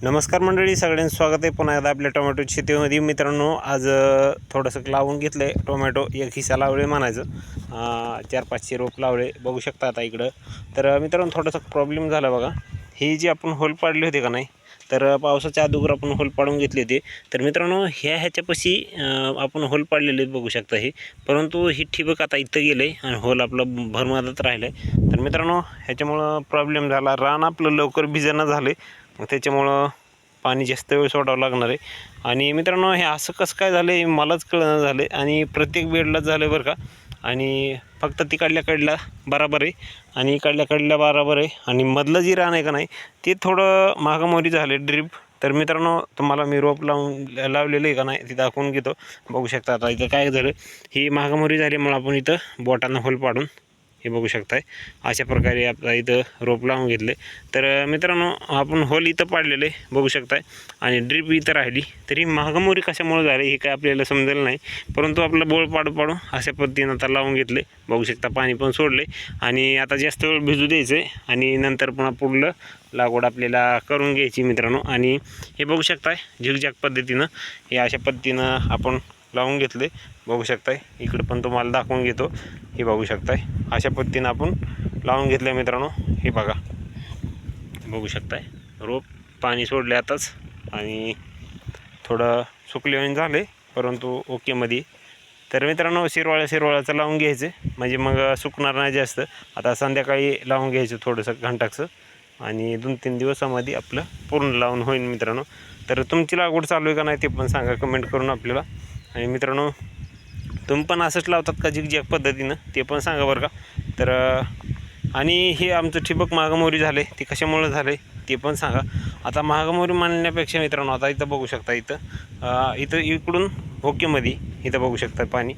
नमस्कार मंडळी, सगळ्यांचं स्वागत आहे पुन्हा एकदा आपल्या टोमॅटो शेतीमध्ये. मित्रांनो, आज थोडंसं लावून घेतलं आहे टोमॅटो. एक हिस्सा लावले म्हणायचं, 400-500 रोप लावले बघू शकता आता इकडं. तर मित्रांनो, थोडासा प्रॉब्लेम झाला बघा. ही जी आपण होल पाडले होते का नाही, तर पावसाच्या अगोदर आपण होल पाडून घेतले होते. तर मित्रांनो, ह्याच्यापाशी आपण होल पाडलेले बघू शकता हे, परंतु ही ठिबक आता इथं गेलं आहे आणि होल आपलं भरमधात राहिलं आहे. तर मित्रांनो, ह्याच्यामुळं प्रॉब्लेम झाला. रान आपलं लवकर भिजेना झालं आहे, मग त्याच्यामुळं पाणी जास्त वेळ सोडावं लागणार आहे. आणि मित्रांनो, हे असं कसं काय झालं आहे मलाच कळलं झालं आहे. आणि प्रत्येक बेडलाच झालं आहे बरं का. आणि फक्त तिकडल्या कडला बराबर आहे आणि इकडल्या कडल्या बराबर आहे. आणि मधलं जी रान आहे का नाही, ते थोडं मागंमोरी झाले ड्रीप. तर मित्रांनो, तुम्हाला मी रोप लावलेलं आहे का नाही ते दाखवून घेतो. बघू शकता आता इथं काय झालं, ही मागंमोरी झाल्यामुळं आपण इथं बोटानं होल पाडून हे बघू शकताय अशा प्रकारे आपला इथं रोप लावून घेतले. तर मित्रांनो, आपण होल इथं पाडलेले बघू शकताय आणि ड्रीप इथं राहिली. तरी मागंमोरी कशामुळे झाली हे काय आपल्याला समजेल नाही, परंतु आपलं बोळ पाडू अशा पद्धतीनं आता लावून घेतले. बघू शकता पाणी पण सोडले आणि आता जास्त वेळ भिजू द्यायचं आहे आणि नंतर पुन्हा पुढलं लागवड आपल्याला करून घ्यायची मित्रांनो. आणि हे बघू शकताय झिगझॅग पद्धतीनं हे अशा पद्धतीनं आपण लावून घेतले. बघू शकताय इकडं पण तुम्हाला दाखवून घेतो. हे बघू शकताय अशा पद्धतीनं आपण लावून घेतलं मित्रांनो. हे बघा, बघू शकताय रोप पाणी सोडले आताच आणि थोडं सुकलेवानी झाले, परंतु ओकेमध्ये. तर मित्रांनो, शिरवाळ्याचं लावून घ्यायचं म्हणजे मग सुकणार नाही जास्त. आता संध्याकाळी लावून घ्यायचं थोडंसं घंटाचं आणि 2-3 दिवसामध्ये आपलं पूर्ण लावून होईल मित्रांनो. तर तुमची लागवड चालू आहे का नाही ते पण सांगा कमेंट करून आपल्याला. आणि मित्रांनो, तुम्ही पण असंच लावतात का झिगझॅग पद्धतीनं ते पण सांगा बरं का. तर आणि हे आमचं ठिबक मागंमोरी झाले ते कशामुळे झाले ते पण सांगा. आता मागंमोरी मानण्यापेक्षा मित्रांनो, आता इथं बघू शकता इथं इकडून ओकेमध्ये इथं बघू शकता पाणी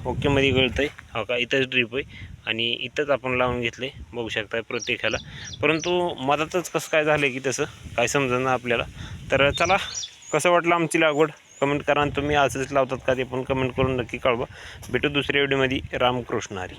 ओकेमध्ये गळतं आहे. हो का, इथंच ड्रीप आहे आणि इथंच आपण लावून घेतले बघू शकता प्रत्येकाला. परंतु मधातच कसं काय झालं की तसं काय समजेना आपल्याला. तर चला, कसं वाटलं आमची लागवड कमेंट करा आणि तुम्ही असंच लावतात का ते पण कमेंट करून नक्की कळवा. भेटू दुसऱ्या व्हिडिओमध्ये. रामकृष्ण हरी.